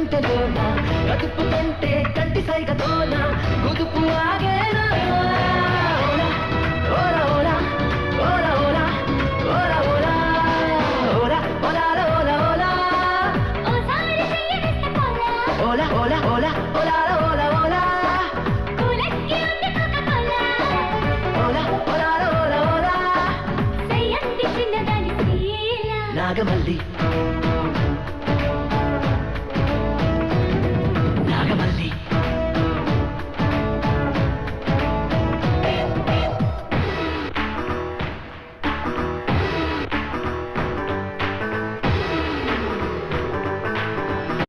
గుంటెలోన కదుపుతుంటే కంటి సైగతోన గుదుపు ఆగేనా ఓలా ఓలా ఓలా ఓలా ఓలా ఓలా ఓలా ఓలా ఓలా ఓలా ఓసారి చెయ్యనిస్తే పోలా ఓలా ఓలా ఓలా ఓలా ఓలా ఓలా కూలెక్కి ఉంది కోకా-కోలా ఓలా ఓలా ఓలా ఓలా సయ్యంది చిన్నదాని శీల నాగమల్లి